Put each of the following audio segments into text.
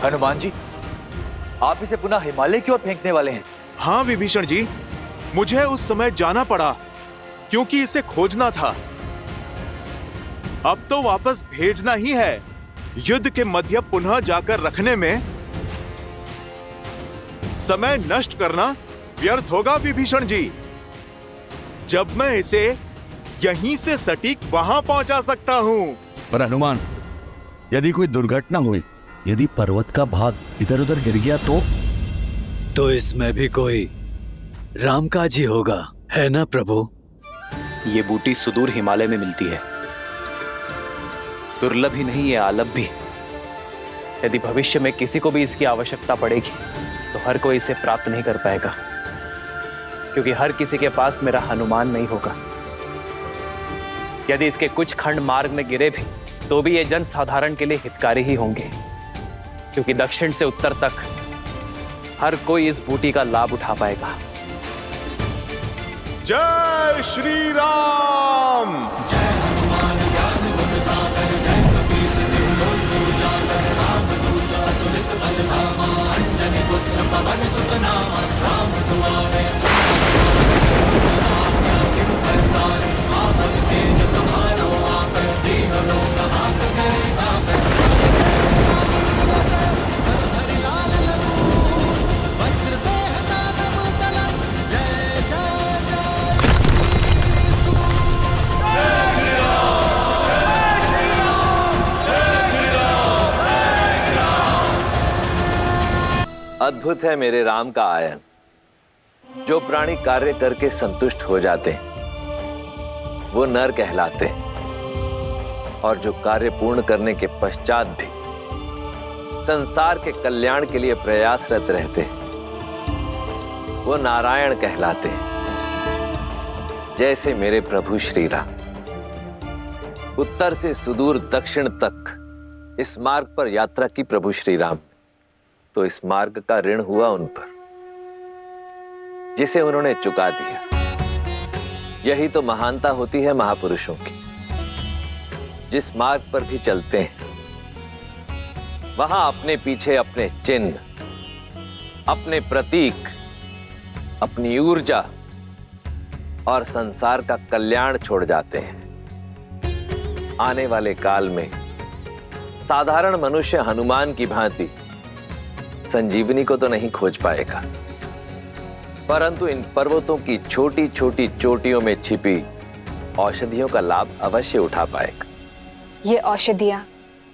हनुमान जी, आप इसे पुनः हिमालय की ओर फेंकने वाले हैं? हाँ विभीषण जी, मुझे उस समय जाना पड़ा क्योंकि इसे खोजना था। अब तो वापस भेजना ही है। युद्ध के मध्य पुनः जाकर रखने में समय नष्ट करना व्यर्थ होगा विभीषण जी। जब मैं इसे यहीं से सटीक वहां पहुंचा सकता हूं। पर हनुमान, यदि कोई दुर्घटना हुई, यदि पर्वत का भाग इधर उधर गिर गया तो इसमें भी कोई रामकाज ही होगा, है ना प्रभु? ये बूटी सुदूर हिमालय में मिलती है, दुर्लभ ही नहीं, ये आलभ भी। यदि भविष्य में किसी को भी इसकी आवश्यकता पड़ेगी तो हर कोई इसे प्राप्त नहीं कर पाएगा, क्योंकि हर किसी के पास मेरा हनुमान नहीं होगा। यदि इसके कुछ खंड मार्ग में गिरे भी तो भी ये जन साधारण के लिए हितकारी ही होंगे, क्योंकि दक्षिण से उत्तर तक हर कोई इस बूटी का लाभ उठा पाएगा। जय श्री राम। अद्भुत है मेरे राम का आयन। जो प्राणी कार्य करके संतुष्ट हो जाते हैं वो नर कहलाते हैं, और जो कार्य पूर्ण करने के पश्चात भी संसार के कल्याण के लिए प्रयासरत रहते हैं वो नारायण कहलाते हैं। जैसे मेरे प्रभु श्री राम उत्तर से सुदूर दक्षिण तक इस मार्ग पर यात्रा की प्रभु श्री राम, तो इस मार्ग का ऋण हुआ उन पर जिसे उन्होंने चुका दिया। यही तो महानता होती है महापुरुषों की। जिस मार्ग पर भी चलते हैं वहां अपने पीछे अपने चिन्ह, अपने प्रतीक, अपनी ऊर्जा और संसार का कल्याण छोड़ जाते हैं। आने वाले काल में साधारण मनुष्य हनुमान की भांति संजीवनी को तो नहीं खोज पाएगा, परंतु इन पर्वतों की छोटी छोटी चोटियों में छिपी औषधियों का लाभ अवश्य उठा पाएगा। ये औषधियां,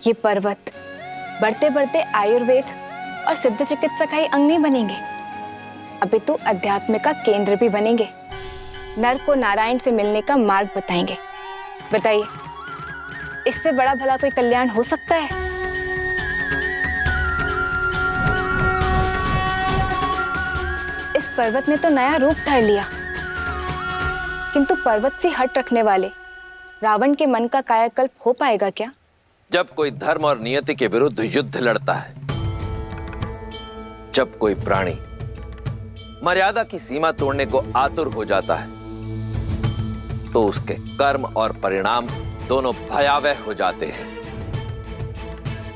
ये पर्वत बढ़ते बढ़ते आयुर्वेद और सिद्ध चिकित्सा का ही अंग नहीं बनेंगे, अभी तो अध्यात्म का केंद्र भी बनेंगे। नर को नारायण से मिलने का मार्ग बताएंगे। बताइए, इससे बड़ा भला कोई कल्याण हो सकता है? इस पर्वत ने तो नया रूप धर लिया, किंतु पर्वत से हट रखने वाले रावण के मन का कायाकल्प हो पाएगा क्या? जब कोई धर्म और नियति के विरुद्ध युद्ध लड़ता है, जब कोई प्राणी मर्यादा की सीमा तोड़ने को आतुर हो जाता है, तो उसके कर्म और परिणाम दोनों भयावह हो जाते हैं।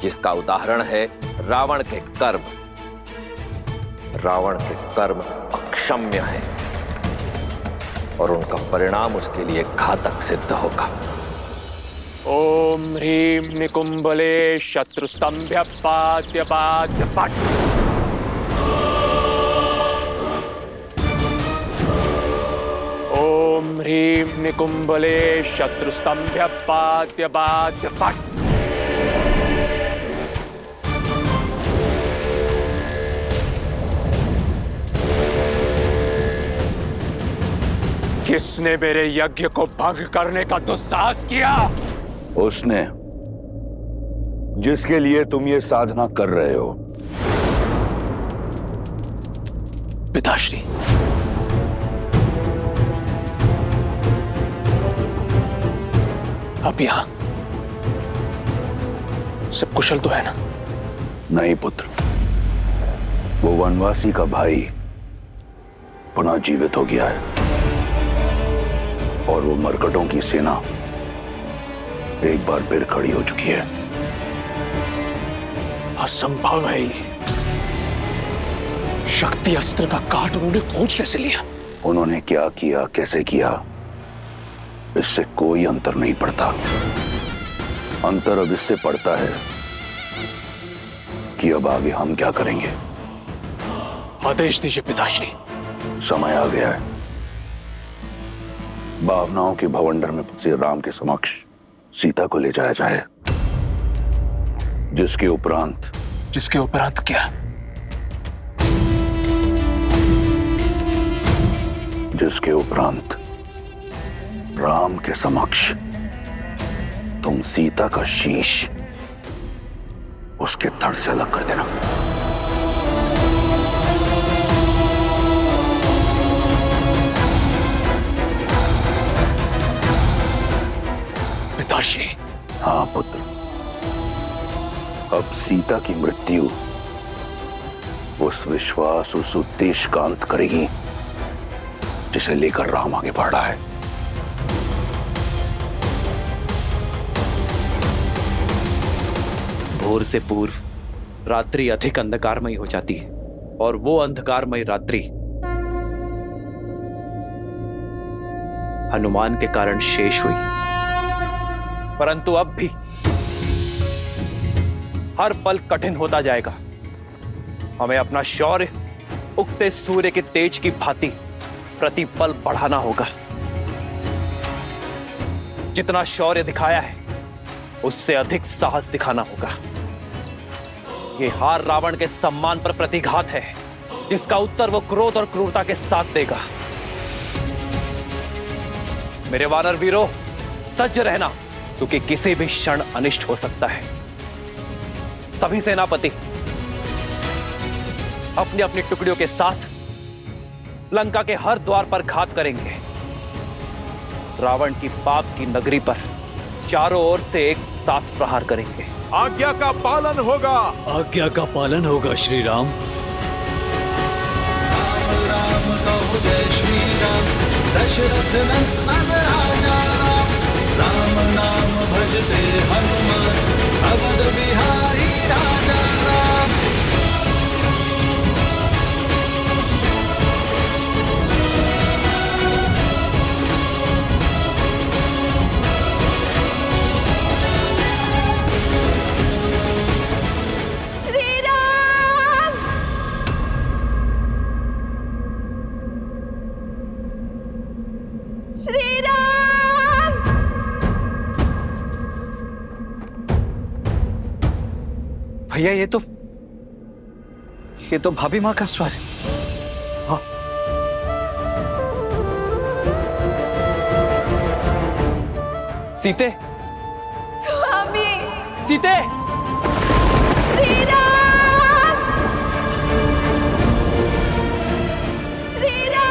जिसका उदाहरण है रावण के कर्म। रावण के कर्म अक्षम्य हैं और उनका परिणाम उसके लिए घातक सिद्ध होगा। ओम ह्रीं निकुंभले शत्रुस्तंभ्य पाद्य पाद्य पट। ओम ह्रीं निकुंभले शत्रुस्तंभ्य पाद्य पाद्य पट। किसने मेरे यज्ञ को भंग करने का दुस्साहस किया? उसने जिसके लिए तुम ये साधना कर रहे हो। पिताश्री, आप यहां सब कुशल तो है ना? नहीं पुत्र, वो वनवासी का भाई पुनः जीवित हो गया है और वो मरकटों की सेना एक बार फिर खड़ी हो चुकी है। असंभव है ये। शक्ति अस्त्र का काट उन्होंने खोज कैसे लिया? उन्होंने क्या किया, कैसे किया, इससे कोई अंतर नहीं पड़ता। अंतर अब इससे पड़ता है कि अब आगे हम क्या करेंगे। आदेश दीजिए पिताश्री। समय आ गया है। भावनाओं के भवंडर में फंसे राम के समक्ष सीता को ले जाया जाए, जिसके उपरांत क्या? जिसके उपरांत राम के समक्ष तुम सीता का शीश उसके धड़ से अलग कर देना। पिताश्री। हाँ पुत्र, अब सीता की मृत्यु उस विश्वास, उस उद्देश्य का अंत करेगी जिसे लेकर राम आगे बढ़ रहा है। भोर से पूर्व रात्रि अधिक अंधकारमयी हो जाती है और वो अंधकारमयी रात्रि हनुमान के कारण शेष हुई। परंतु अब भी हर पल कठिन होता जाएगा। हमें अपना शौर्य उगते सूर्य के तेज की भांति प्रतिपल बढ़ाना होगा। जितना शौर्य दिखाया है उससे अधिक साहस दिखाना होगा। ये हार रावण के सम्मान पर प्रतिघात है, जिसका उत्तर वो क्रोध और क्रूरता के साथ देगा। मेरे वानर वीरों, सज्ज रहना, क्योंकि किसी भी क्षण अनिष्ट हो सकता है। सभी सेनापति अपनी अपनी टुकड़ियों के साथ लंका के हर द्वार पर घात करेंगे। रावण की पाप की नगरी पर चारों ओर से एक साथ प्रहार करेंगे। आज्ञा का पालन होगा। आज्ञा का पालन होगा श्री राम। राम कहो जय श्री राम, दशरथ नंदन राजा राम। राम नाम भजते हनुमान, अवध बिहारी राजा राम। भैया ये तो भाभी माँ का स्वर है। हाँ। सीते, स्वामी, सीते, श्री राम, श्री राम।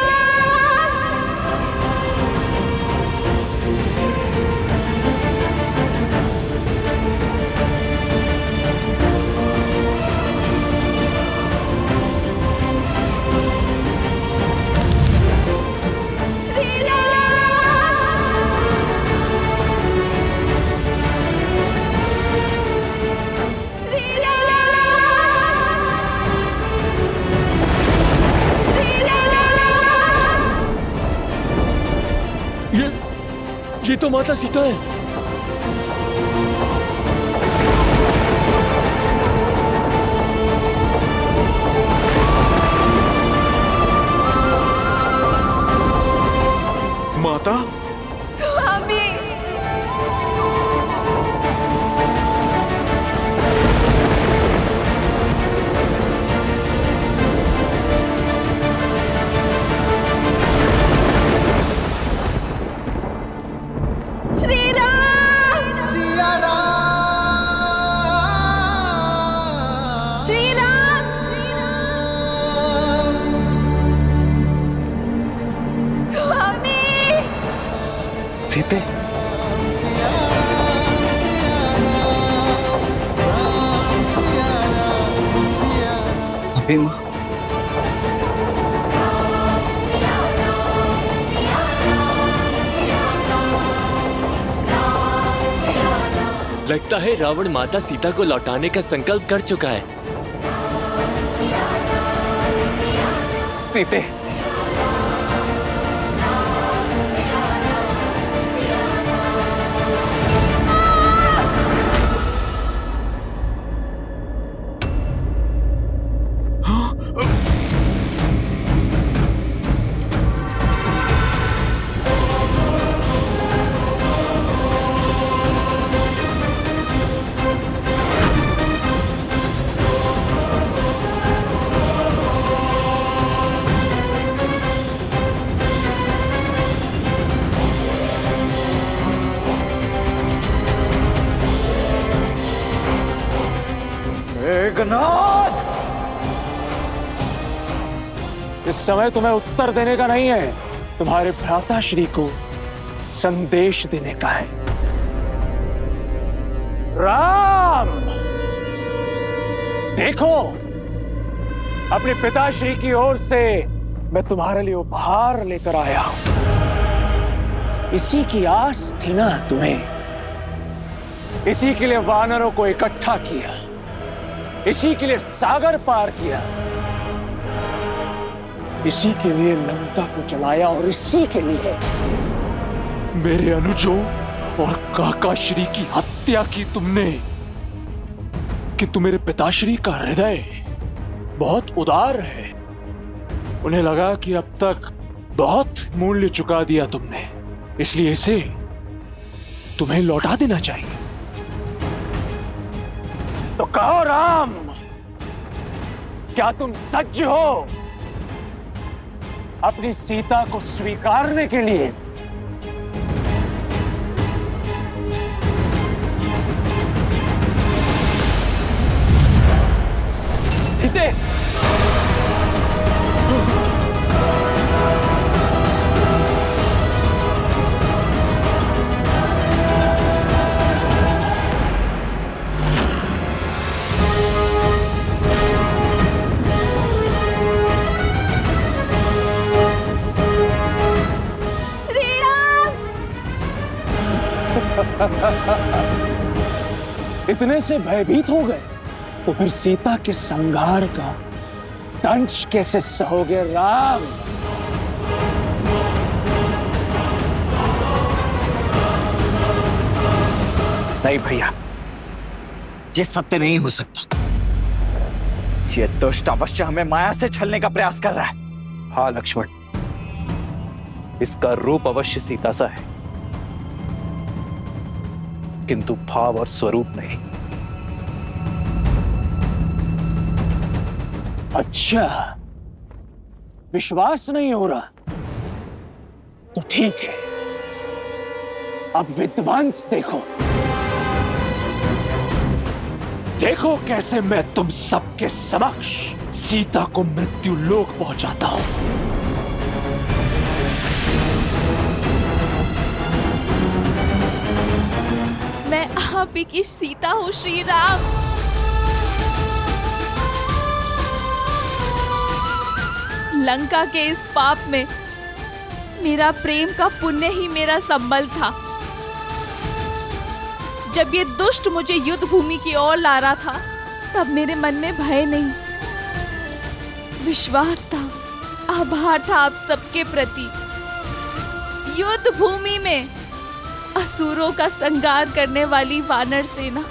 ये तो माता सीता है। माता, स्वामी, श्री राम, सिया राम, श्री राम, स्वामी, सीते, सिया राम, सिया राम, सिया राम, सिया राम। भाभी माँ, लगता है रावण माता सीता को लौटाने का संकल्प कर चुका है। सीते, मेघनाद, इस समय तुम्हें उत्तर देने का नहीं है, तुम्हारे भ्राताश्री को संदेश देने का है। राम, देखो, अपने पिताश्री की ओर से मैं तुम्हारे लिए उपहार लेकर आया हूं। इसी की आस थी ना तुम्हें, इसी के लिए वानरों को इकट्ठा किया, इसी के लिए सागर पार किया, इसी के लिए लंका को जलाया और इसी के लिए मेरे अनुजों और काकाश्री की हत्या की तुमने। किंतु मेरे पिताश्री का हृदय बहुत उदार है। उन्हें लगा कि अब तक बहुत मूल्य चुका दिया तुमने, इसलिए इसे तुम्हें लौटा देना चाहिए। तो कहो राम, क्या तुम सज्ज हो अपनी सीता को स्वीकारने के लिए? सीते, इतने से भयभीत हो गए तो फिर सीता के संहार का दंश कैसे सहोगे राम? नहीं भैया, ये सत्य नहीं हो सकता। ये दुष्ट अवश्य हमें माया से छलने का प्रयास कर रहा है। हाँ लक्ष्मण, इसका रूप अवश्य सीता सा है, किंतु भाव और स्वरूप नहीं। अच्छा, विश्वास नहीं हो रहा तो ठीक है, अब विध्वंस देखो। देखो कैसे मैं तुम सबके समक्ष सीता को मृत्यु लोक पहुंचाता हूं। मैं आप ही की सीता हूँ श्री राम। लंका के इस पाप में मेरा प्रेम का पुण्य ही मेरा संबल था। जब ये दुष्ट मुझे युद्ध भूमि की ओर ला रहा था, तब मेरे मन में भय नहीं, विश्वास था, आभार था आप सबके प्रति। युद्ध भूमि में असुरों का संहार करने वाली वानर सेना,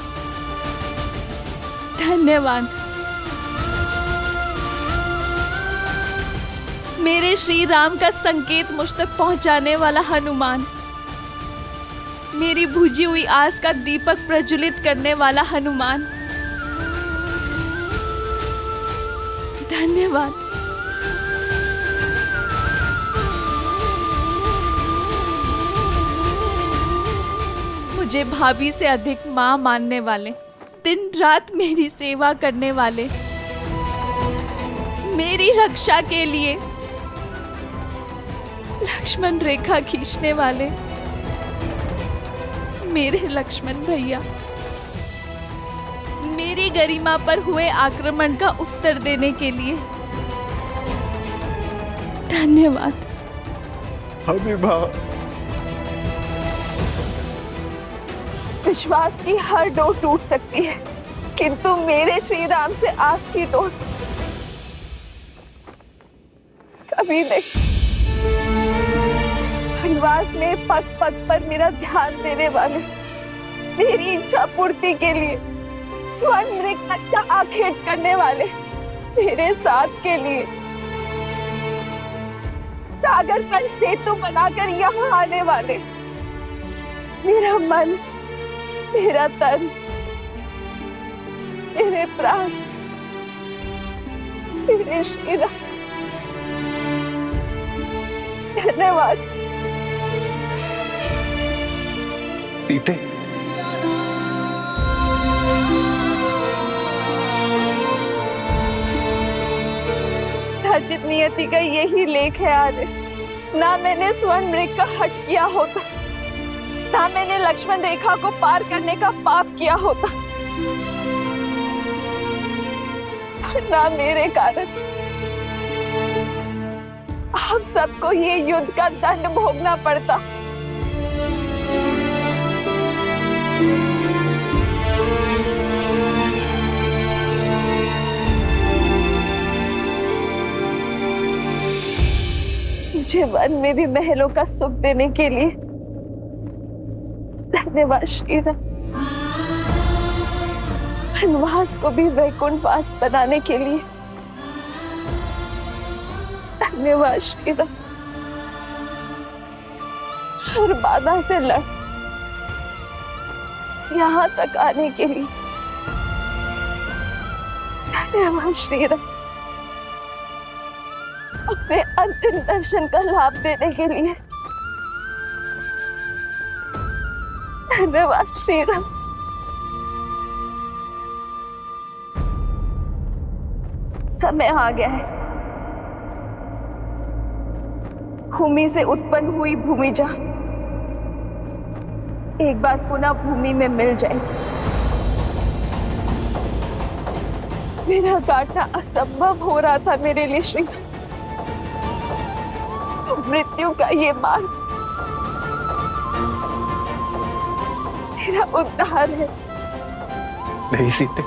धन्यवाद। मेरे श्री राम का संकेत मुझ तक पहुंचाने वाला हनुमान, मेरी बुझी हुई आस का दीपक प्रज्वलित करने वाला हनुमान, धन्यवाद। मुझे भाभी से अधिक मां मानने वाले, दिन रात मेरी सेवा करने वाले, मेरी रक्षा के लिए लक्ष्मण रेखा खींचने वाले मेरे लक्ष्मण भैया, मेरी गरिमा पर हुए आक्रमण का उत्तर देने के लिए धन्यवाद। हबीबा, विश्वास की हर डोर टूट सकती है, किंतु मेरे श्री राम से आस की डोर कभी नहीं। वनवास में पग पग पर मेरा ध्यान देने वाले, मेरी इच्छा पूर्ति के लिए स्वर्ण मृग का आखेट करने वाले, मेरे साथ के लिए सागर पर सेतु बनाकर यहाँ आने वाले, मेरा मन, मेरा तन, मेरे प्राण, मेरे श्री राम, धन्यवाद। सीते, खचित नियति का यही लेख है आर्य। ना मैंने स्वर्ण मृग का हट किया होता, ना मैंने लक्ष्मण रेखा को पार करने का पाप किया होता, ना मेरे कारण हम सबको ये युद्ध का दंड भोगना पड़ता। मुझे वन में भी महलों का सुख देने के लिए धन्यवाद श्री राम। वनवास को भी वैकुंठवास बनाने के लिए धन्यवाद श्री राम। हर बाधा से लड़ यहाँ तक आने के लिए धन्यवाद श्री राम। अपने अंतिम दर्शन का लाभ देने के लिए धन्यवाद श्री राम। समय आ गया है, भूमि से उत्पन्न हुई भूमिजा एक बार पुनः भूमि में मिल जाएगी। मेरा काटना असंभव हो रहा था मेरे लिए श्री, मृत्यु का ये मार्ग मेरा उद्धार है। नहीं सीते,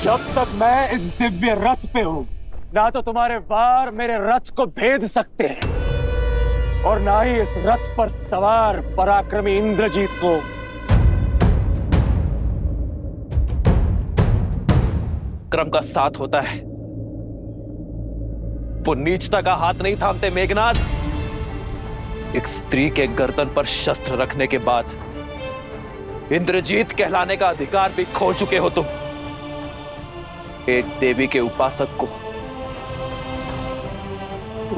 जब तक मैं इस दिव्य रथ पे हूं, ना तो तुम्हारे वार मेरे रथ को भेद सकते हैं और ना ही इस रथ पर सवार पराक्रमी इंद्रजीत को। क्रम का साथ होता है, वो नीचता का हाथ नहीं थामते मेघनाद। एक स्त्री के गर्दन पर शस्त्र रखने के बाद इंद्रजीत कहलाने का अधिकार भी खो चुके हो तुम। एक देवी के उपासक को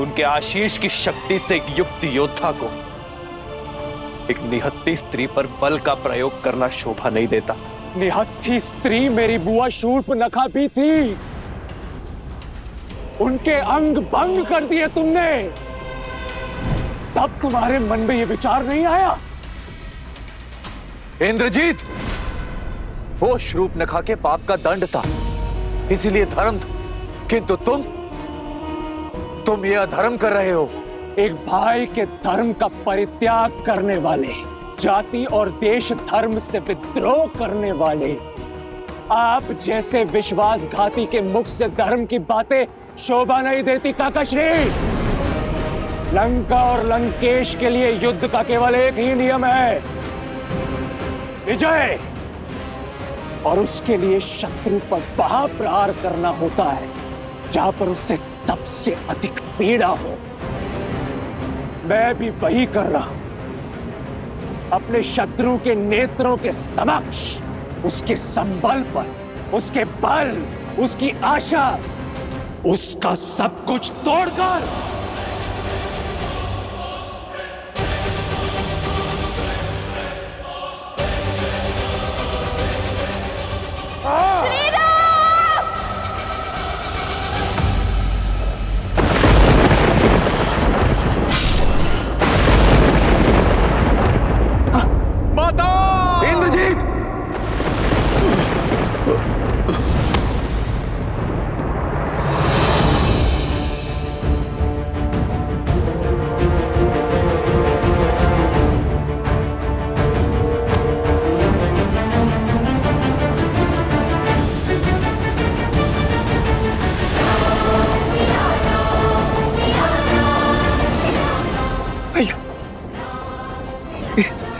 उनके आशीष की शक्ति से युक्त योद्धा को एक निहत्थी स्त्री पर बल का प्रयोग करना शोभा नहीं देता। निहत्थी स्त्री मेरी बुआ शूर्पनखा भी थी, उनके अंग भंग कर दिए तुमने, तब तुम्हारे मन में यह विचार नहीं आया? इंद्रजीत, वो शूर्पनखा के पाप का दंड था, इसीलिए धर्म था, किंतु तुम ये अधर्म कर रहे हो। एक भाई के धर्म का परित्याग करने वाले, जाति और देश धर्म से विद्रोह करने वाले, आप जैसे विश्वासघाती के मुख से धर्म की बातें शोभा नहीं देती काकाश्री। लंका और लंकेश के लिए युद्ध का केवल एक ही नियम है, विजय, और उसके लिए शत्रु पर वहां प्रहार करना होता है जहां पर उससे सबसे अधिक पीड़ा हो। मैं भी वही कर रहा हूं। अपने शत्रु के नेत्रों के समक्ष उसके संबल पर, उसके बल, उसकी आशा, उसका सब कुछ तोड़कर इंद्रजीत! भैया